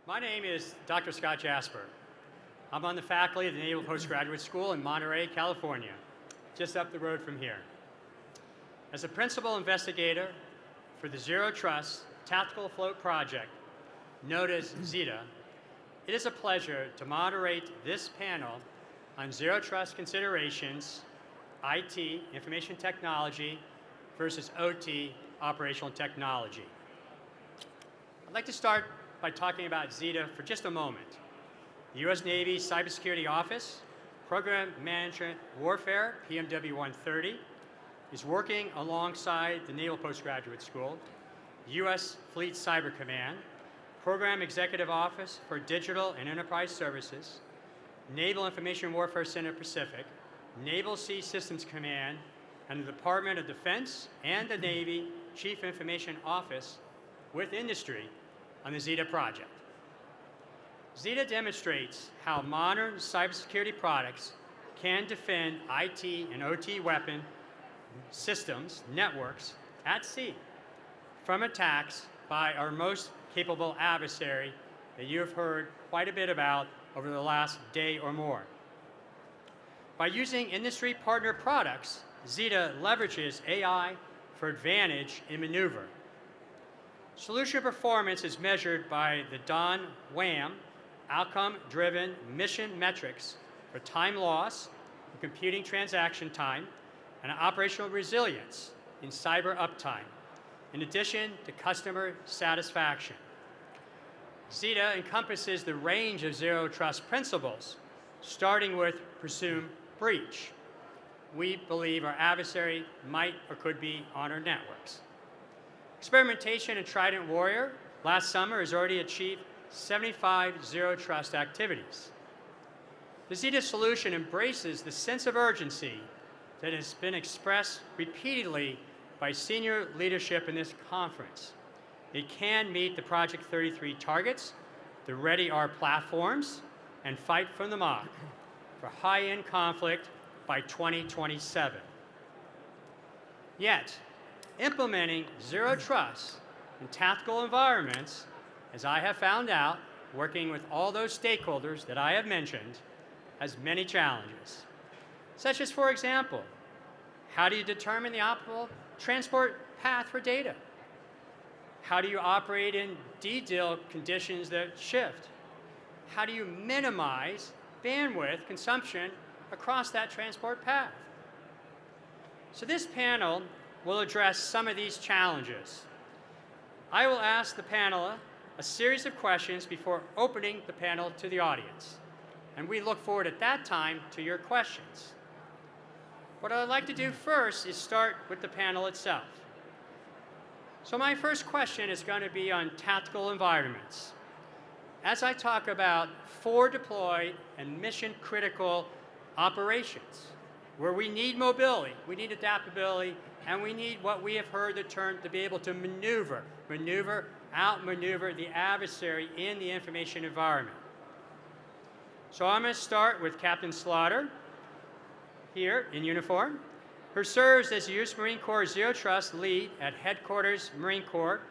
My name is Dr. Scott Jasper. I'm on the faculty of the Naval Postgraduate School in Monterey, California, just up the road from here. As a principal investigator for the Zero Trust Tactical Float Project, known as ZETA, it is a pleasure to moderate this panel on Zero Trust considerations, IT, information technology, versus OT, operational technology. I'd like to start by talking about ZETA for just a moment. The U.S. Navy Cybersecurity Office, Program Management Warfare, PMW 130, is working alongside the Naval Postgraduate School, U.S. Fleet Cyber Command, Program Executive Office for Digital and Enterprise Services, Naval Information Warfare Center Pacific, Naval Sea Systems Command, and the Department of Defense and the Navy Chief Information Office with industry on the ZETA project. ZETA demonstrates how modern cybersecurity products can defend IT and OT weapon systems, networks, at sea from attacks by our most capable adversary that you have heard quite a bit about over the last day or more. By using industry partner products, ZETA leverages AI for advantage in maneuver. Solution performance is measured by the DON-WAM, outcome-driven mission metrics for time loss, computing transaction time, and operational resilience in cyber uptime, in addition to customer satisfaction. ZETA encompasses the range of zero trust principles, starting with presumed breach. We believe our adversary might or could be on our networks. Experimentation in Trident Warrior last summer has already achieved 75 zero trust activities. The ZETA solution embraces the sense of urgency that has been expressed repeatedly by senior leadership in this conference. It can meet the Project 33 targets, the Ready Our platforms, and fight from the mock for high-end conflict by 2027. Yet, implementing zero trust in tactical environments, as I have found out, working with all those stakeholders that I have mentioned, has many challenges. Such as, for example, how do you determine the optimal transport path for data? How do you operate in DDIL conditions that shift? How do you minimize bandwidth consumption across that transport path? So this panel will address some of these challenges. I will ask the panel a series of questions before opening the panel to the audience, and we look forward at that time to your questions. What I'd like to do first is start with the panel itself. So my first question is going to be on tactical environments. As I talk about forward deployed and mission critical operations, where we need mobility, we need adaptability, and we need what we have heard the term to be able to maneuver, outmaneuver the adversary in the information environment. So I'm going to start with Captain Slaughter, here in uniform, who serves as U.S. Marine Corps Zero Trust Lead at Headquarters Marine Corps,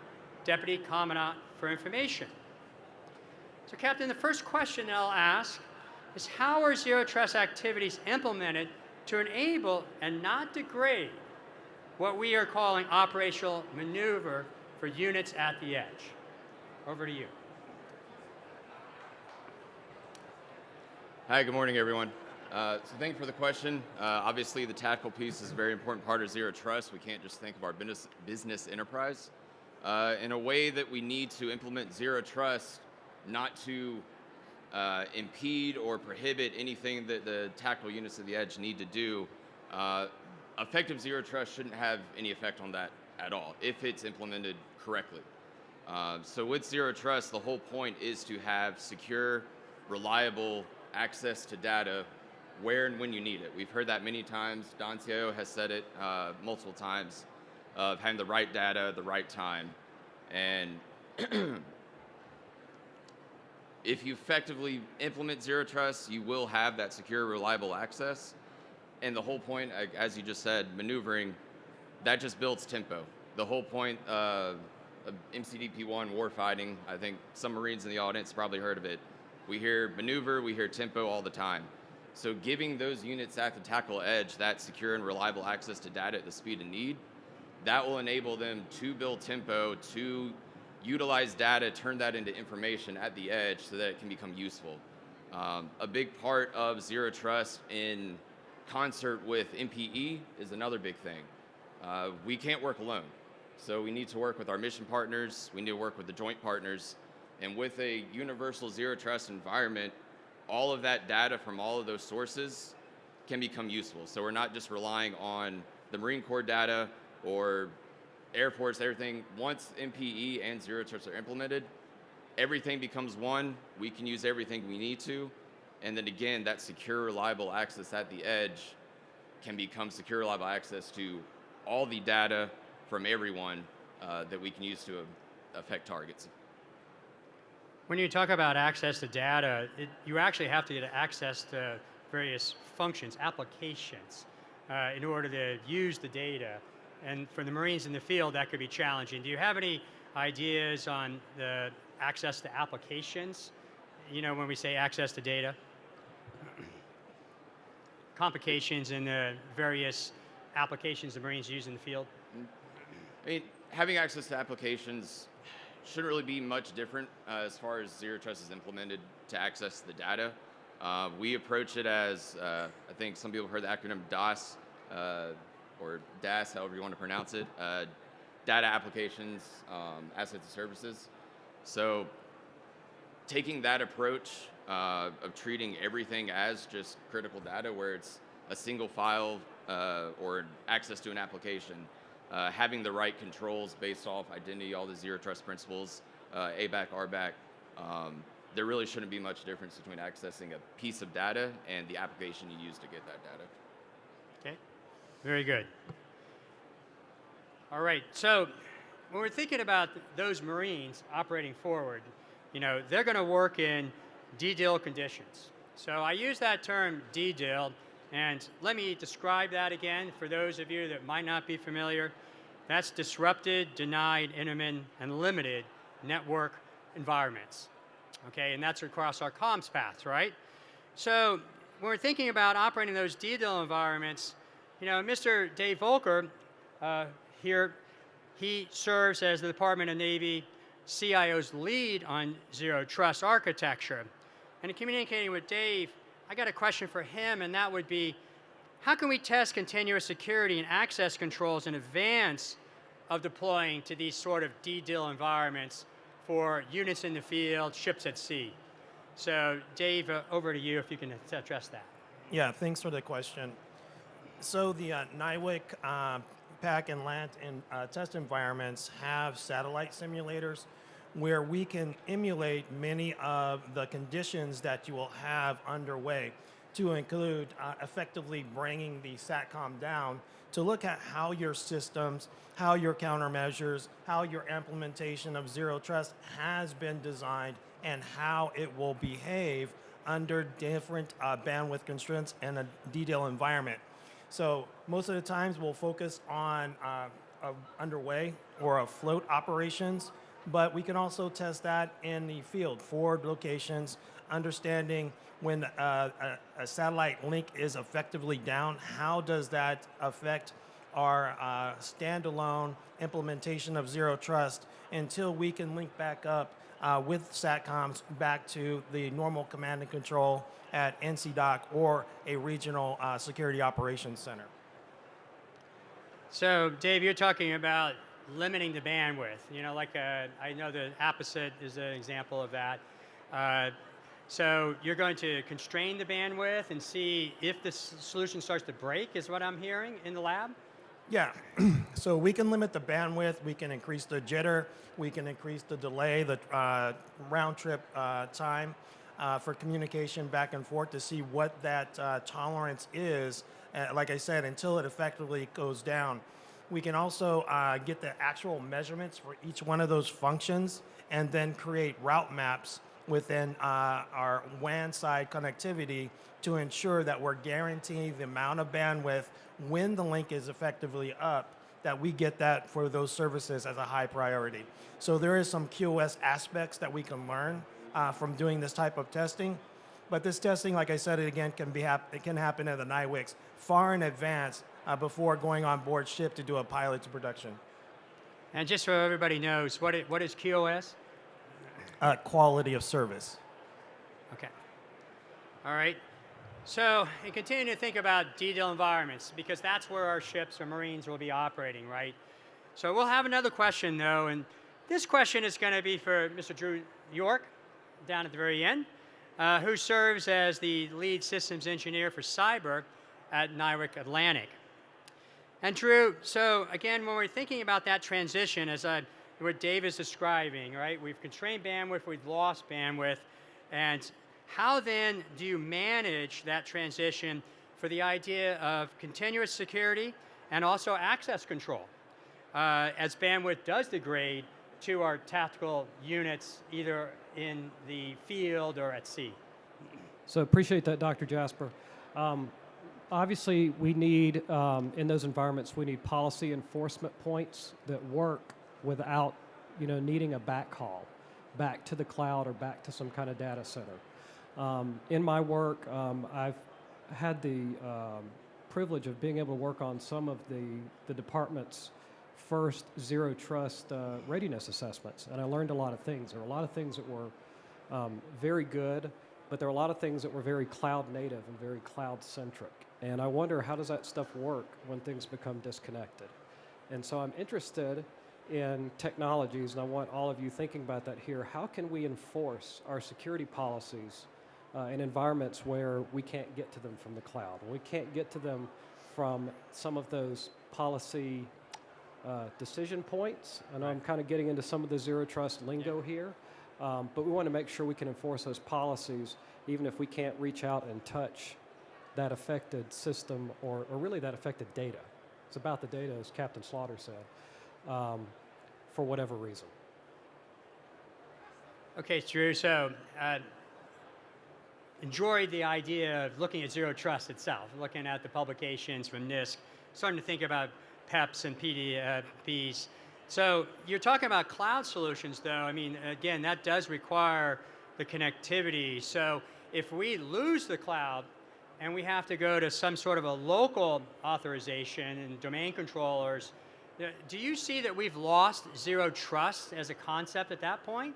Deputy Commandant for Information. So Captain, the first question that I'll ask is how are Zero Trust activities implemented to enable and not degrade what we are calling operational maneuver for units at the edge? Over to you. Hi, good morning, everyone. So thank you for the question. Obviously, the tactical piece is a very important part of Zero Trust. We can't just think of our business enterprise. In a way that we need to implement Zero Trust, not to impede or prohibit anything that the tactical units of the edge need to do. Effective Zero Trust shouldn't have any effect on that at all if it's implemented correctly. So with Zero Trust, the whole point is to have secure, reliable access to data where and when you need it. We've heard that many times. Don CIO has said it multiple times, of having the right data at the right time. And if you effectively implement Zero Trust, you will have that secure, reliable access. And the whole point, as you just said, maneuvering, that just builds tempo. The whole point MCDP-1 warfighting. I think some Marines in the audience probably heard of it. We hear maneuver, we hear tempo all the time. So giving those units at the tactical edge that secure and reliable access to data at the speed of need, that will enable them to build tempo, to utilize data, turn that into information at the edge so that it can become useful. A big part of Zero Trust in concert with MPE is another big thing. We can't work alone. So we need to work with our mission partners, we need to work with the joint partners, and with a universal Zero Trust environment, all of that data from all of those sources can become useful. So we're not just relying on the Marine Corps data or Air Force, everything. Once MPE and Zero Trust are implemented, everything becomes one. We can use everything we need to. And then again, that secure, reliable access at the edge can become secure, reliable access to all the data from everyone that we can use to affect targets. When you talk about access to data, you actually have to get access to various functions, applications, in order to use the data. And for the Marines in the field, that could be challenging. Do you have any ideas on the access to applications? You know, when we say access to data? Complications in the various applications the Marines use in the field? I mean, having access to applications shouldn't really be much different as far as Zero Trust is implemented to access the data. We approach it as, I think some people heard the acronym DAS, or DAS, however you want to pronounce it, data applications, assets and services. So taking that approach of treating everything as just critical data, where it's a single file or access to an application, having the right controls based off identity, all the Zero Trust principles, ABAC, RBAC, there really shouldn't be much difference between accessing a piece of data and the application you use to get that data. Okay, very good. All right, so when we're thinking about those Marines operating forward, you know, they're going to work in DDIL conditions. So I use that term DDIL, and let me describe that again for those of you that might not be familiar. That's disrupted, denied, intermittent, and limited network environments. Okay, and that's across our comms paths, right? So when we're thinking about operating those DDIL environments, you know, Mr. Dave Volker here, he serves as the Department of Navy CIO's lead on Zero Trust architecture. And in communicating with Dave, I got a question for him, and that would be, how can we test continuous security and access controls in advance of deploying to these sort of DDIL environments for units in the field, ships at sea? So Dave, over to you if you can address that. Yeah, thanks for the question. So the NIWC pack and land and test environments have satellite simulators where we can emulate many of the conditions that you will have underway, to include effectively bringing the SATCOM down to look at how your systems, how your countermeasures, how your implementation of Zero Trust has been designed, and how it will behave under different bandwidth constraints in a DDIL environment. So most of the times we'll focus on underway or afloat operations, but we can also test that in the field, forward locations, understanding when a satellite link is effectively down, how does that affect our standalone implementation of Zero Trust until we can link back up with SATCOMs back to the normal command and control at NCDOC or a regional security operations center. So Dave, you're talking about limiting the bandwidth. You know, like I know the opposite is an example of that. So you're going to constrain the bandwidth and see if the solution starts to break, is what I'm hearing in the lab? Yeah, so we can limit the bandwidth, we can increase the jitter, we can increase the delay, the round trip time for communication back and forth to see what that tolerance is, like I said, until it effectively goes down. We can also get the actual measurements for each one of those functions and then create route maps within our WAN side connectivity to ensure that we're guaranteeing the amount of bandwidth when the link is effectively up that we get that for those services as a high priority. So there is some QoS aspects that we can learn from doing this type of testing. But this testing, like I said, it again it can happen at the NIWICs far in advance before going on board ship to do a pilot to production. And just so everybody knows, what is QoS? Quality of service. Okay. All right. So, and continue to think about DDIL environments, because that's where our ships or Marines will be operating, right? So we'll have another question, though, and this question is going to be for Mr. Drew York, down at the very end, who serves as the lead systems engineer for cyber at NIWIC Atlantic. And Drew, so again, when we're thinking about that transition, as what Dave is describing, right? We've constrained bandwidth, we've lost bandwidth, and how then do you manage that transition for the idea of continuous security and also access control as bandwidth does degrade to our tactical units either in the field or at sea? So appreciate that, Dr. Jasper. Obviously, we need, in those environments, we need policy enforcement points that work without, needing a backhaul back to the cloud or back to some kind of data center. In my work, I've had the privilege of being able to work on some of the department's first zero trust readiness assessments, and I learned a lot of things. There were a lot of things that were very good, but there were a lot of things that were very cloud native and very cloud centric. And I wonder, how does that stuff work when things become disconnected? And so I'm interested in technologies, and I want all of you thinking about that here. How can we enforce our security policies in environments where we can't get to them from the cloud? We can't get to them from some of those policy decision points. I know I'm kind of getting into some of the zero trust lingo here, but we want to make sure we can enforce those policies even if we can't reach out and touch that affected system or really that affected data. It's about the data, as Captain Slaughter said, for whatever reason. Okay, Drew, so enjoyed the idea of looking at zero trust itself, looking at the publications from NIST, starting to think about PEPs and PDPs. So you're talking about cloud solutions, though. I mean, again, that does require the connectivity. So if we lose the cloud and we have to go to some sort of a local authorization and domain controllers, do you see that we've lost zero trust as a concept at that point?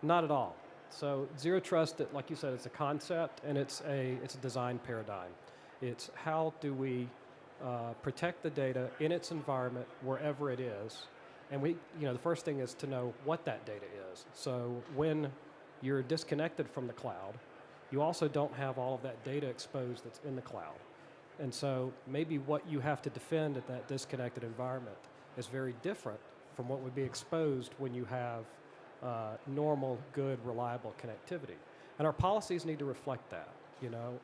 Not at all. So zero trust, like you said, it's a concept and it's a design paradigm. It's how do we protect the data in its environment wherever it is, and the first thing is to know what that data is. So when you're disconnected from the cloud, you also don't have all of that data exposed that's in the cloud. And so maybe what you have to defend at that disconnected environment is very different from what would be exposed when you have normal, good, reliable connectivity. And our policies need to reflect that.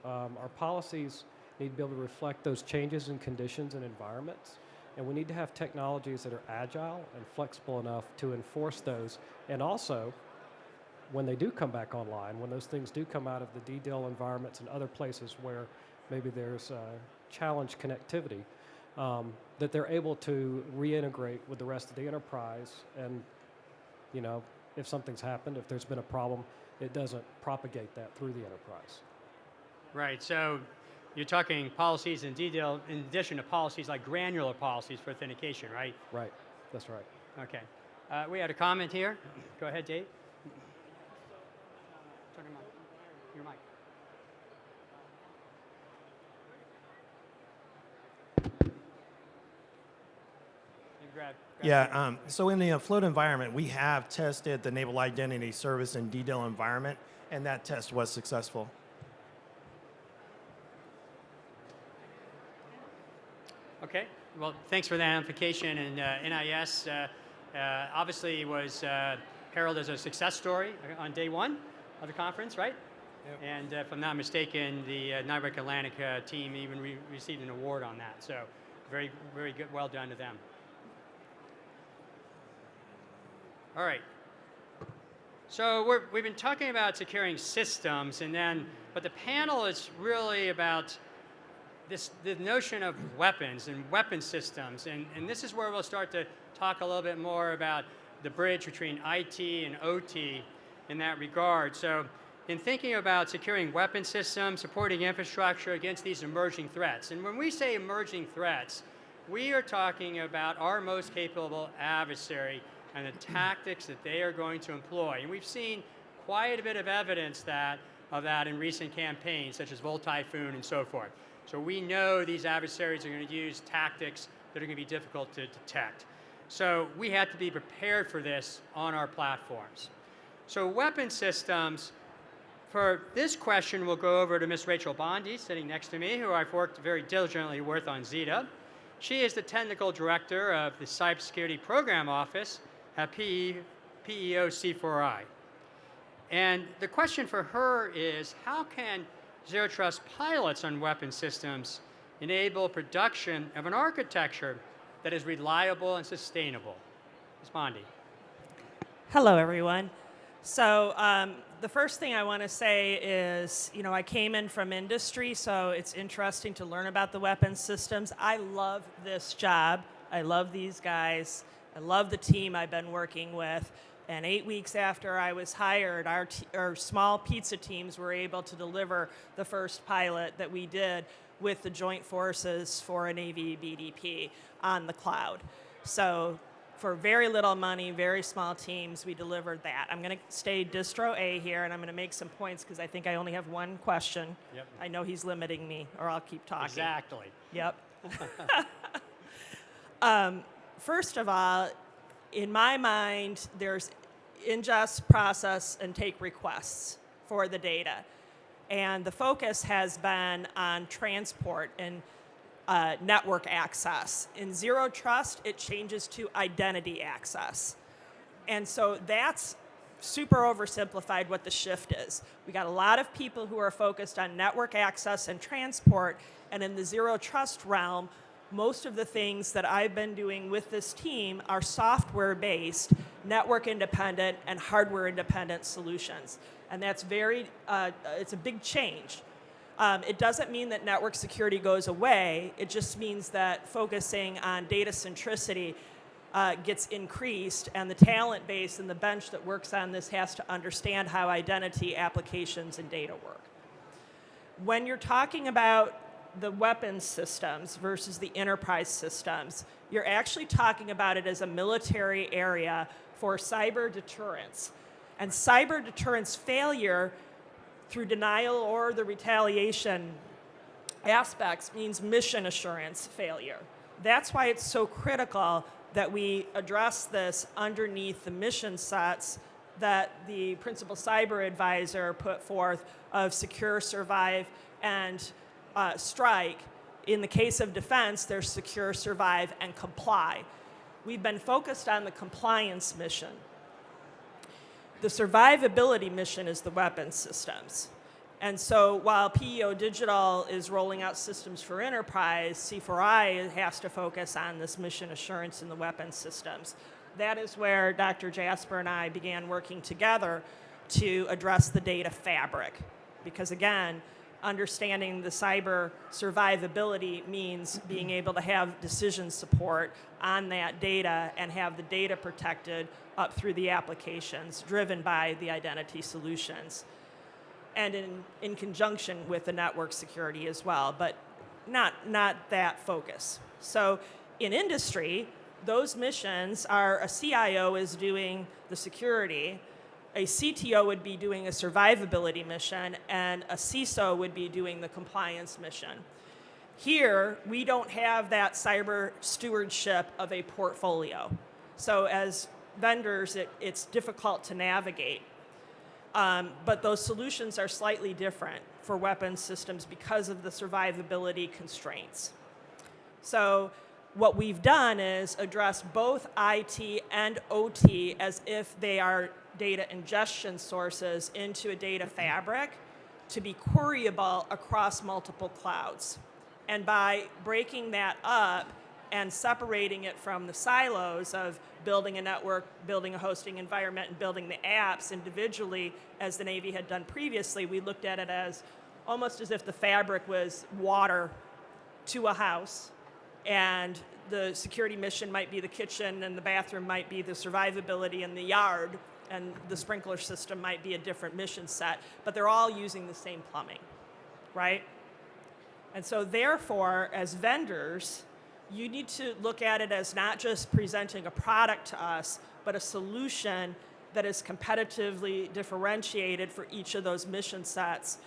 Our policies need to be able to reflect those changes in conditions and environments. And we need to have technologies that are agile and flexible enough to enforce those. And also, when they do come back online, when those things do come out of the DDIL environments and other places where maybe there's challenge connectivity, that they're able to reintegrate with the rest of the enterprise. And, if something's happened, if there's been a problem, it doesn't propagate that through the enterprise. Right. So you're talking policies in DDIL in addition to policies like granular policies for authentication, right? Right. That's right. Okay. We had a comment here. Go ahead, Dave. Turn your mic. Yeah, so in the float environment, we have tested the Naval Identity Service in DDIL environment, and that test was successful. Okay, well, thanks for that amplification. And NIS obviously was heralded as a success story on day one of the conference, right? Yep. And if I'm not mistaken, the NIWIC Atlantic team even received an award on that. So very, very good, well done to them. All right. So we've been talking about securing systems, but the panel is really about the notion of weapons and weapon systems, and this is where we'll start to talk a little bit more about the bridge between IT and OT in that regard. So in thinking about securing weapon systems, supporting infrastructure against these emerging threats, and when we say emerging threats, we are talking about our most capable adversary and the tactics that they are going to employ. And we've seen quite a bit of evidence of that in recent campaigns, such as Volt Typhoon and so forth. So we know these adversaries are going to use tactics that are going to be difficult to detect. So we have to be prepared for this on our platforms. So weapon systems, for this question, we'll go over to Ms. Rachel Bondi, sitting next to me, who I've worked very diligently with on Zeta. She is the Technical Director of the Cybersecurity Program Office at PEO C4I. And the question for her is, how can Zero Trust pilots on weapon systems enable production of an architecture that is reliable and sustainable? Ms. Bondi. Hello, everyone. So the first thing I want to say is, I came in from industry, so it's interesting to learn about the weapons systems. I love this job. I love these guys. I love the team I've been working with. And 8 weeks after I was hired, our small pizza teams were able to deliver the first pilot that we did with the Joint Forces for a Navy BDP on the cloud. So for very little money, very small teams, we delivered that. I'm going to stay distro A here, and I'm going to make some points because I think I only have one question. Yep. I know he's limiting me, or I'll keep talking. Exactly. Yep. First of all, in my mind, there's ingest, process, and take requests for the data. And the focus has been on transport and network access. In Zero Trust, it changes to identity access. And so that's super oversimplified what the shift is. We got a lot of people who are focused on network access and transport, and in the Zero Trust realm, most of the things that I've been doing with this team are software-based, network-independent, and hardware-independent solutions. And that's it's a big change. It doesn't mean that network security goes away. It just means that focusing on data centricity gets increased, and the talent base and the bench that works on this has to understand how identity, applications, and data work. When you're talking about the weapons systems versus the enterprise systems, you're actually talking about it as a military area for cyber deterrence. And cyber deterrence failure through denial or the retaliation aspects means mission assurance failure. That's why it's so critical that we address this underneath the mission sets that the principal cyber advisor put forth of secure, survive, and strike. In the case of defense, there's secure, survive, and comply. We've been focused on the compliance mission. The survivability mission is the weapons systems. And so while PEO Digital is rolling out systems for enterprise, C4I has to focus on this mission assurance in the weapons systems. That is where Dr. Jasper and I began working together to address the data fabric. Because again, understanding the cyber survivability means being able to have decision support on that data and have the data protected up through the applications driven by the identity solutions. And in conjunction with the network security as well, but not that focus. So in industry, those missions are a CIO is doing the security, a CTO would be doing a survivability mission, and a CISO would be doing the compliance mission. Here, we don't have that cyber stewardship of a portfolio. So as vendors, it's difficult to navigate. But those solutions are slightly different for weapons systems because of the survivability constraints. So what we've done is address both IT and OT as if they are data ingestion sources into a data fabric to be queryable across multiple clouds. And by breaking that up and separating it from the silos of building a network, building a hosting environment, and building the apps individually, as the Navy had done previously, we looked at it as almost as if the fabric was water to a house, and the security mission might be the kitchen, and the bathroom might be the survivability in the yard, and the sprinkler system might be a different mission set, but they're all using the same plumbing, right? And so therefore, as vendors, you need to look at it as not just presenting a product to us, but a solution that is competitively differentiated for each of those mission sets.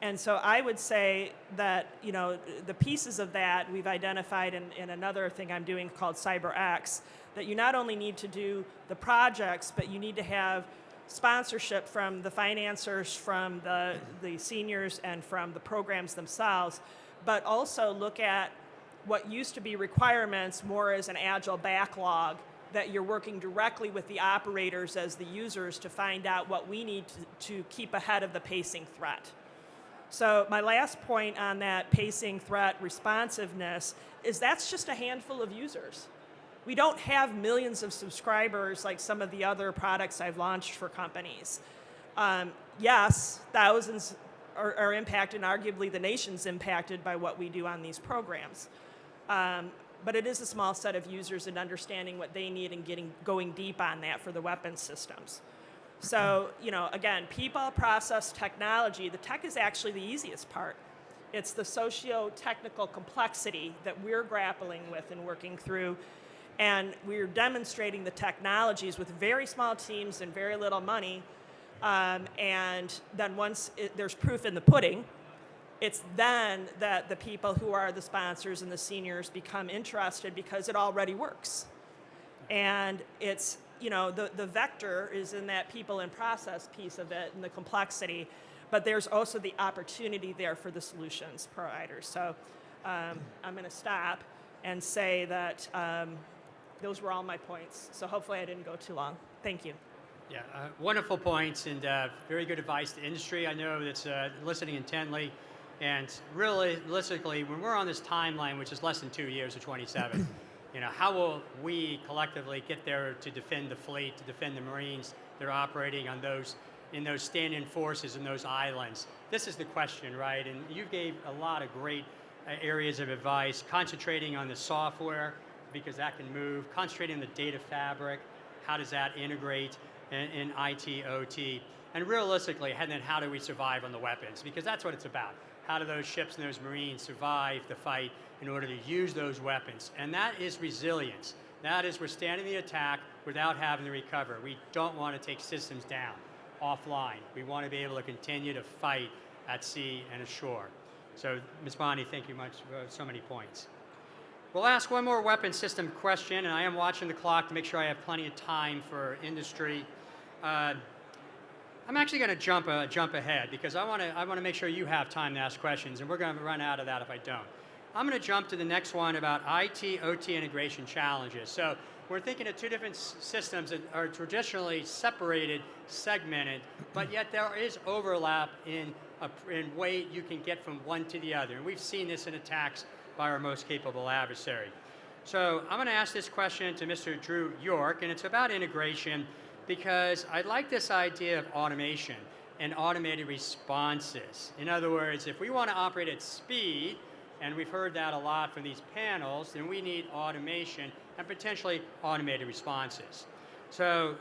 And so I would say that, you know, the pieces of that we've identified in another thing I'm doing called CyberX, that you not only need to do the projects, but you need to have sponsorship from the financiers, from the seniors, and from the programs themselves, but also look at what used to be requirements more as an agile backlog, that you're working directly with the operators as the users to find out what we need to keep ahead of the pacing threat. So my last point on that pacing threat responsiveness is that's just a handful of users. We don't have millions of subscribers like some of the other products I've launched for companies. Yes, thousands are impacted, and arguably the nation's impacted by what we do on these programs. But it is a small set of users and understanding what they need and going deep on that for the weapons systems. So, you know, again, people, process, technology, the tech is actually the easiest part. It's the socio-technical complexity that we're grappling with and working through. And we're demonstrating the technologies with very small teams and very little money. And then once there's proof in the pudding, it's then that the people who are the sponsors and the seniors become interested because it already works. And it's, you know, the vector is in that people and process piece of it and the complexity, but there's also the opportunity there for the solutions providers. So I'm going to stop and say that those were all my points. So hopefully I didn't go too long. Thank you. Yeah, wonderful points and very good advice to industry. I know that's listening intently. And realistically, when we're on this timeline, which is less than 2 years or 27, you know, how will we collectively get there to defend the fleet, to defend the Marines that are operating on in those stand-in forces in those islands? This is the question, right? And you gave a lot of great areas of advice, concentrating on the software because that can move, concentrating on the data fabric, how does that integrate in IT, OT, and realistically, and then how do we survive on the weapons? Because that's what it's about. How do those ships and those Marines survive the fight in order to use those weapons? And that is resilience. That is withstanding the attack without having to recover. We don't want to take systems down offline. We want to be able to continue to fight at sea and ashore. So, Ms. Bondi, thank you much for so many points. We'll ask one more weapon system question, and I am watching the clock to make sure I have plenty of time for industry. I'm actually going to jump ahead because I want to make sure you have time to ask questions, and we're going to run out of that if I don't. I'm going to jump to the next one about IT, OT integration challenges. So we're thinking of two different systems that are traditionally separated, segmented, but yet there is overlap in way you can get from one to the other. And we've seen this in attacks by our most capable adversary. So I'm going to ask this question to Mr. Drew York, and it's about integration because I like this idea of automation and automated responses. In other words, if we want to operate at speed, and we've heard that a lot from these panels, then we need automation and potentially automated responses. So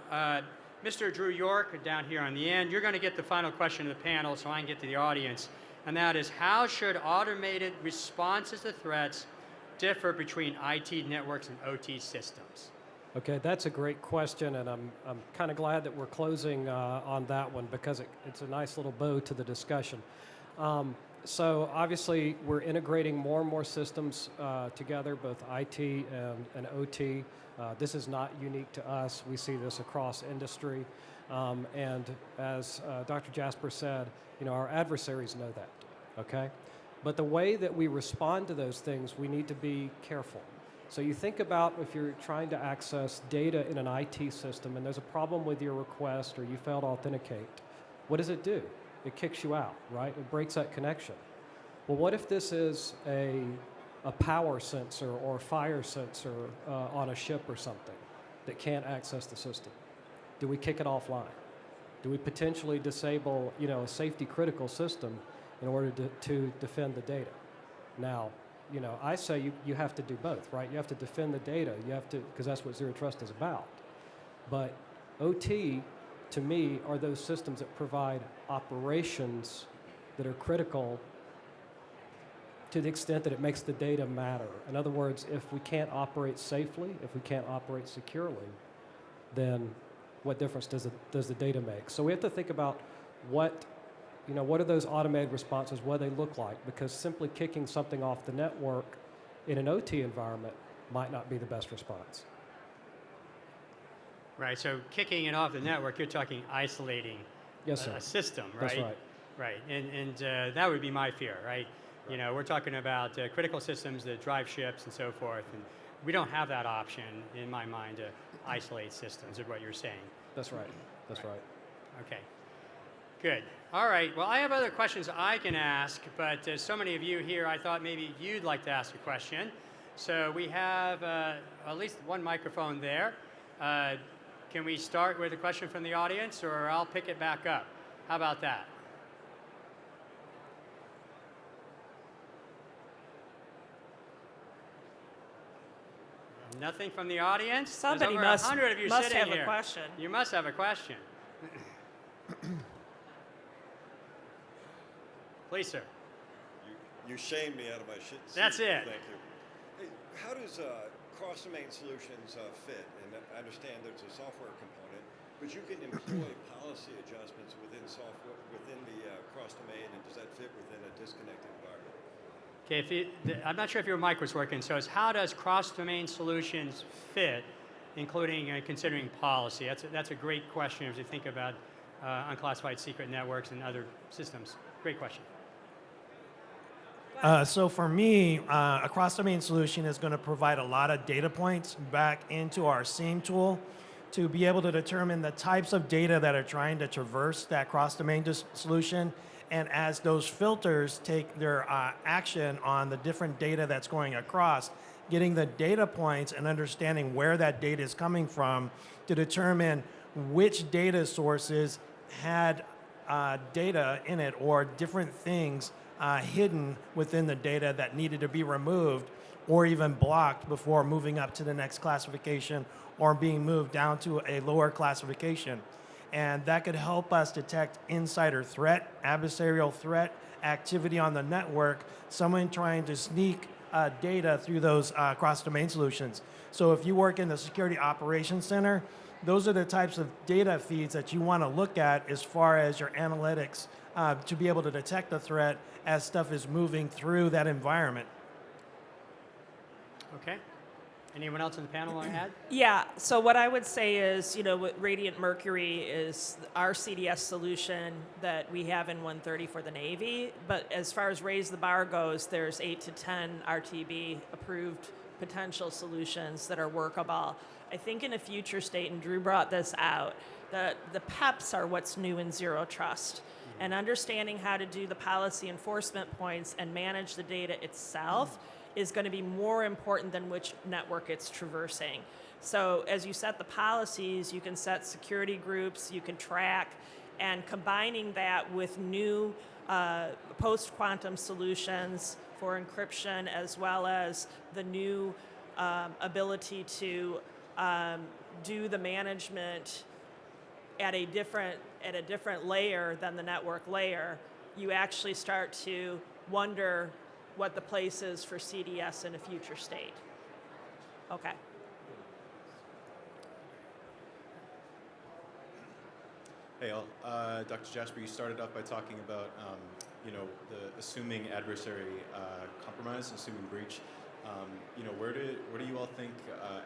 Mr. Drew York, down here on the end, you're going to get the final question of the panel so I can get to the audience, and that is, how should automated responses to threats differ between IT networks and OT systems? Okay, that's a great question, and I'm kind of glad that we're closing on that one because it's a nice little bow to the discussion. So obviously, we're integrating more and more systems together, both IT and OT. This is not unique to us. We see this across industry. And as Dr. Jasper said, you know, our adversaries know that, okay? But the way that we respond to those things, we need to be careful. So you think about if you're trying to access data in an IT system and there's a problem with your request or you fail to authenticate, what does it do? It kicks you out, right? It breaks that connection. Well, what if this is a power sensor or fire sensor on a ship or something that can't access the system? Do we kick it offline? Do we potentially disable, you know, a safety critical system in order to defend the data? Now, I say you have to do both, right? You have to defend the data. You have to, because that's what Zero Trust is about. But OT, to me, are those systems that provide operations that are critical to the extent that it makes the data matter. In other words, if we can't operate safely, if we can't operate securely, then what difference does the data make? So we have to think about what are those automated responses, what do they look like? Because simply kicking something off the network in an OT environment might not be the best response. Right, so kicking it off the network, you're talking isolating Yes, sir. a system, right? That's right. Right, and that would be my fear, right? We're talking about critical systems that drive ships and so forth, and we don't have that option, in my mind, to isolate systems, is what you're saying. That's right. That's right. Okay, good. All right, well, I have other questions I can ask, but so many of you here, I thought maybe you'd like to ask a question. So we have at least one microphone there. Can we start with a question from the audience, or I'll pick it back up? How about that? Nothing from the audience? Somebody There's over 100 of you must sitting have here. a question. You must have a question. Please, sir. You shamed me out of my shit. That's it. Thank you. Hey, how does cross-domain solutions fit? And I understand there's a software component, but you can employ policy adjustments within software, within the cross-domain, and does that fit within a disconnected environment? Okay, I'm not sure if your mic was working, so it's how does cross-domain solutions fit, including considering policy? That's a great question as you think about unclassified secret networks and other systems. Great question. So for me, a cross-domain solution is going to provide a lot of data points back into our SIEM tool to be able to determine the types of data that are trying to traverse that cross-domain solution. And as those filters take their action on the different data that's going across, getting the data points and understanding where that data is coming from to determine which data sources had data in it or different things hidden within the data that needed to be removed or even blocked before moving up to the next classification or being moved down to a lower classification. And that could help us detect insider threat, adversarial threat, activity on the network, someone trying to sneak data through those cross-domain solutions. So if you work in the Security Operations Center, those are the types of data feeds that you want to look at as far as your analytics to be able to detect the threat as stuff is moving through that environment. Okay. Anyone else on the panel want to add? Yeah, so what I would say is, what Radiant Mercury is our CDS solution that we have in 130 for the Navy. But as far as raise the bar goes, there's 8 to 10 RTB approved potential solutions that are workable. I think in a future state, and Drew brought this out, the PEPs are what's new in Zero Trust. And understanding how to do the policy enforcement points and manage the data itself is going to be more important than which network it's traversing. So as you set the policies, you can set security groups, you can track, and combining that with new post-quantum solutions for encryption, as well as the new ability to do the management at a different layer than the network layer, you actually start to wonder what the place is for CDS in a future state. Okay. Hey all, Dr. Jasper, you started off by talking about the assuming adversary compromise, assuming breach. Where do you all think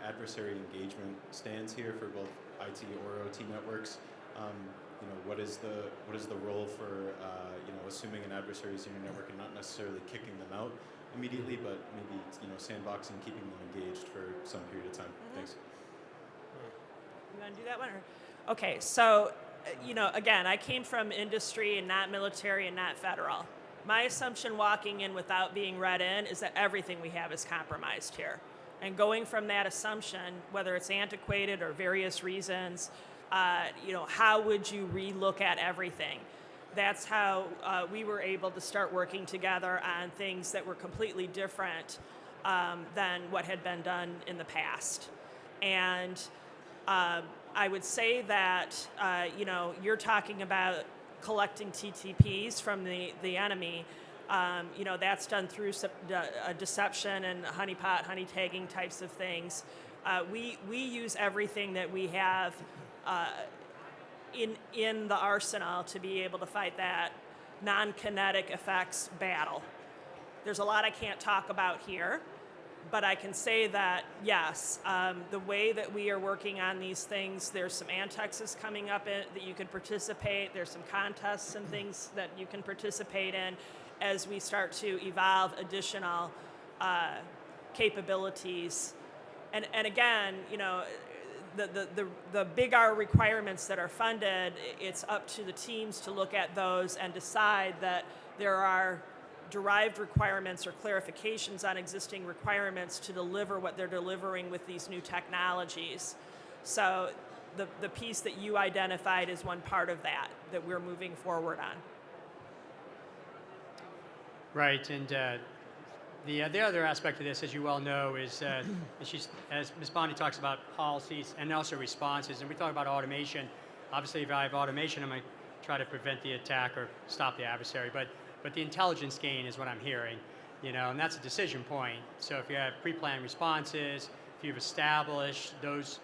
adversary engagement stands here for both IT or OT networks? What is the role for assuming an adversary is in your network and not necessarily kicking them out immediately, but maybe sandboxing, keeping them engaged for some period of time? Thanks. You want to do that one? Okay, so again, I came from industry and not military and not federal. My assumption walking in without being read in is that everything we have is compromised here. And going from that assumption, whether it's antiquated or various reasons, how would you relook at everything? that's how we were able to start working together on things that were completely different than what had been done in the past. And I would say that, you're talking about collecting TTPs from the enemy. That's done through deception and honeypot, honey tagging types of things. We use everything that we have in the arsenal to be able to fight that non-kinetic effects battle. There's a lot I can't talk about here, but I can say that, yes, the way that we are working on these things, there's some antexes coming up that you can participate. There's some contests and things that you can participate in as we start to evolve additional capabilities. And again, the big R requirements that are funded, it's up to the teams to look at those and decide that there are derived requirements or clarifications on existing requirements to deliver what they're delivering with these new technologies. So the piece that you identified is one part of that we're moving forward on. Right, and the other aspect of this, as you well know, is as Ms. Bondi talks about policies and also responses, and we talk about automation. Obviously, if I have automation, I'm going to try to prevent the attack or stop the adversary, but the intelligence gain is what I'm hearing, and that's a decision point. So if you have pre-planned responses, if you've established those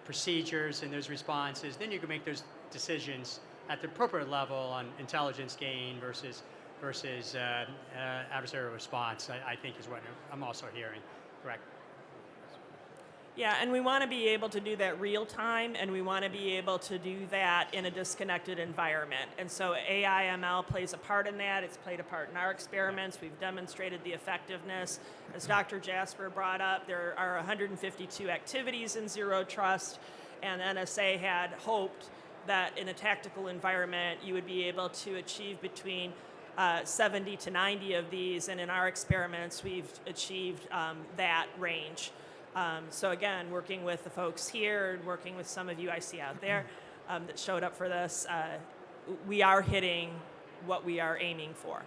procedures and those responses, then you can make those decisions at the appropriate level on intelligence gain versus adversarial response, I think is what I'm also hearing. Correct. Yeah, and we want to be able to do that real time, and we want to be able to do that in a disconnected environment. And so AI ML plays a part in that. It's played a part in our experiments. We've demonstrated the effectiveness. As Dr. Jasper brought up, there are 152 activities in Zero Trust, and NSA had hoped that in a tactical environment you would be able to achieve between 70 to 90 of these, and in our experiments we've achieved that range. So again, working with the folks here and working with some of you I see out there that showed up for this, we are hitting what we are aiming for.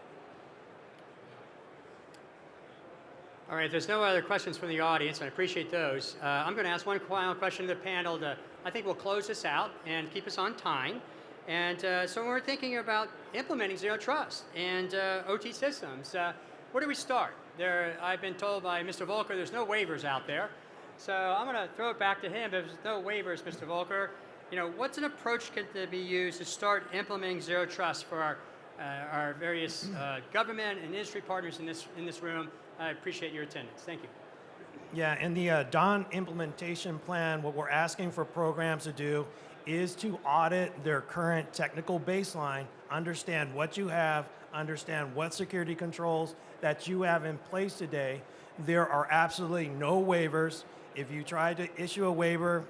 All right, there's no other questions from the audience, and I appreciate those. I'm going to ask one final question to the panel. I think we'll close this out and keep us on time. And so when we're thinking about implementing Zero Trust and OT systems, where do we start? I've been told by Mr. Volker there's no waivers out there. So I'm going to throw it back to him. If there's no waivers, Mr. Volker, what's an approach to be used to start implementing Zero Trust for our various government and industry partners in this room? I appreciate your attendance. Thank you. Yeah, in the DON implementation plan, what we're asking for programs to do is to audit their current technical baseline, understand what you have, understand what security controls that you have in place today. There are absolutely no waivers. If you try to issue a waiver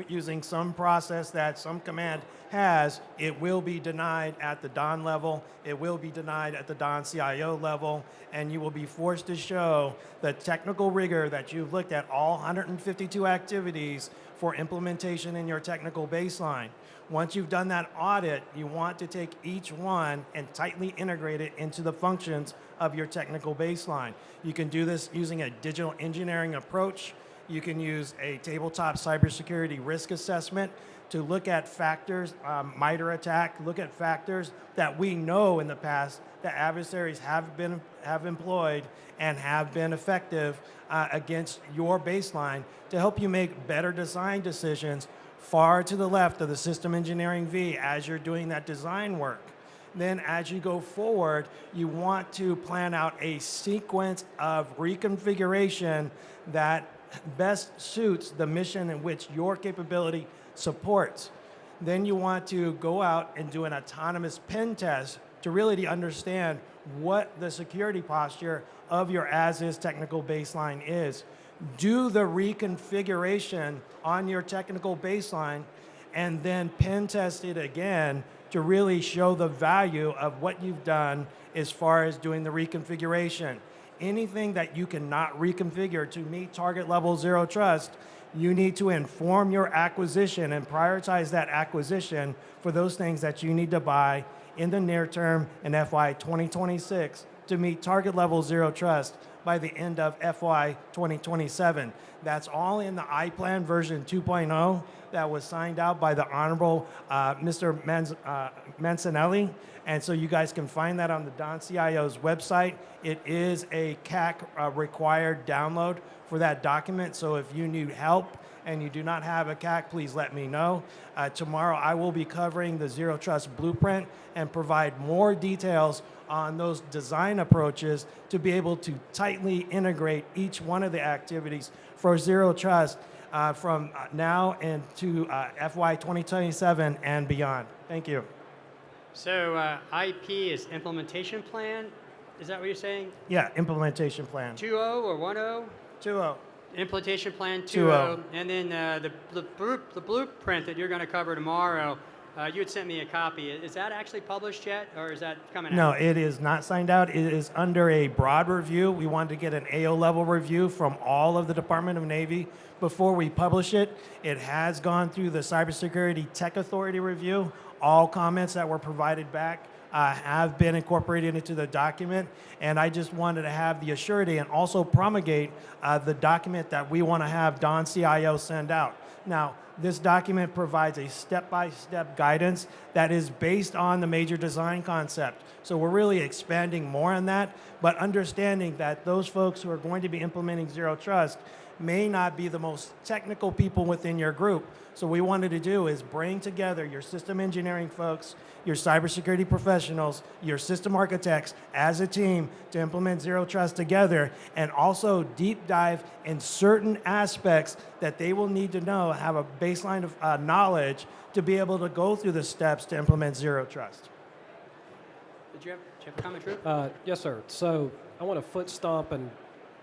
using some process that some command has, it will be denied at the DON level, it will be denied at the DON CIO level, and you will be forced to show the technical rigor that you've looked at all 152 activities for implementation in your technical baseline. Once you've done that audit, you want to take each one and tightly integrate it into the functions of your technical baseline. You can do this using a digital engineering approach. You can use a tabletop cybersecurity risk assessment to look at factors, MITRE attack, look at factors that we know in the past that adversaries have employed and have been effective against your baseline to help you make better design decisions far to the left of the system engineering V as you're doing that design work. Then as you go forward, you want to plan out a sequence of reconfiguration that best suits the mission in which your capability supports. Then you want to go out and do an autonomous pen test to really understand what the security posture of your as-is technical baseline is. Do the reconfiguration on your technical baseline and then pen test it again to really show the value of what you've done as far as doing the reconfiguration. Anything that you cannot reconfigure to meet target level Zero Trust, you need to inform your acquisition and prioritize that acquisition for those things that you need to buy in the near term in FY 2026 to meet target level zero trust by the end of FY 2027. That's all in the iPlan version 2.0 that was signed out by the Honorable Mr. Mancinelli. And so you guys can find that on the Don CIO's website. It is a CAC required download for that document. So if you need help and you do not have a CAC, please let me know. Tomorrow I will be covering the Zero Trust Blueprint and provide more details on those design approaches to be able to tightly integrate each one of the activities for Zero Trust from now into FY 2027 and beyond. Thank you. So IP is implementation plan. Is that what you're saying? Yeah, implementation plan. 2.0 or 1.0? 2.0. Implementation plan 2.0. 2.0. And then the blueprint that you're going to cover tomorrow, you had sent me a copy. Is that actually published yet, or is that coming No, out? it is not signed out. It is under a broad review. We wanted to get an AO level review from all of the Department of Navy before we publish it. It has gone through the Cybersecurity Tech Authority review. All comments that were provided back have been incorporated into the document, and I just wanted to have the assurity and also promulgate the document that we want to have Don CIO send out. Now, this document provides a step-by-step guidance that is based on the major design concept. So we're really expanding more on that, but understanding that those folks who are going to be implementing Zero Trust may not be the most technical people within your group. So what we wanted to do is bring together your system engineering folks, your cybersecurity professionals, your system architects as a team to implement Zero Trust together, and also deep dive in certain aspects that they will need to know, have a baseline of knowledge to be able to go through the steps to implement Zero Trust. Did you have a comment, Drew? Yes, sir. So I want to foot stomp and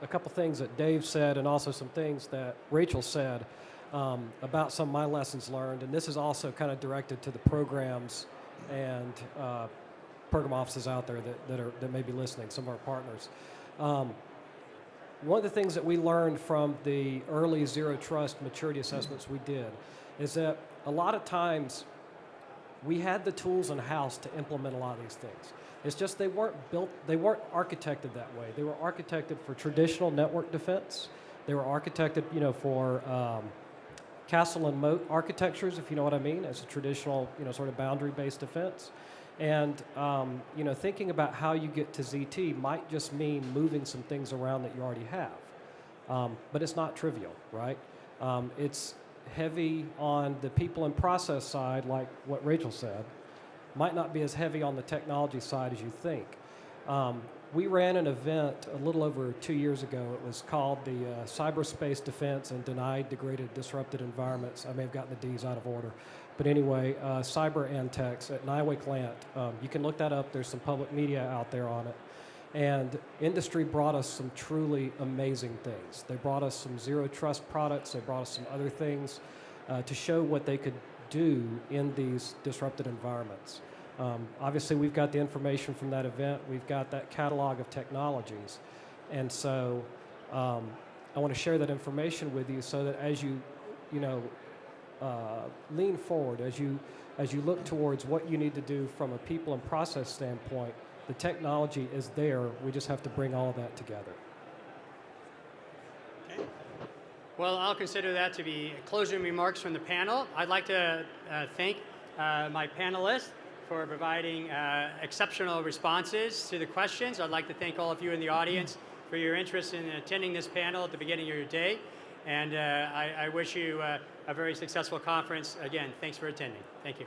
a couple things that Dave said and also some things that Rachel said about some of my lessons learned. And this is also kind of directed to the programs and program offices out there that may be listening, some of our partners. One of the things that we learned from the early Zero Trust maturity assessments we did is that a lot of times we had the tools in-house to implement a lot of these things. It's just they weren't architected that way. They were architected for traditional network defense. They were architected, for castle and moat architectures, if you know what I mean, as a traditional, sort of boundary-based defense. And, thinking about how you get to ZT might just mean moving some things around that you already have. But it's not trivial, right? It's heavy on the people and process side, like what Rachel said. Might not be as heavy on the technology side as you think. We ran an event a little over 2 years ago. It was called the Cyberspace Defense and Denied, Degraded, Disrupted Environments. I may have gotten the D's out of order. But anyway, Cyber Antex at Nywick Lant. You can look that up. There's some public media out there on it. And industry brought us some truly amazing things. They brought us some Zero Trust products. They brought us some other things to show what they could do in these disrupted environments. Obviously, we've got the information from that event. We've got that catalog of technologies. And so I want to share that information with you so that as you, lean forward, as you look towards what you need to do from a people and process standpoint, the technology is there. We just have to bring all of that together. Okay. Well, I'll consider that to be closing remarks from the panel. I'd like to thank my panelists for providing exceptional responses to the questions. I'd like to thank all of you in the audience for your interest in attending this panel at the beginning of your day. And I wish you a very successful conference. Again, thanks for attending. Thank you.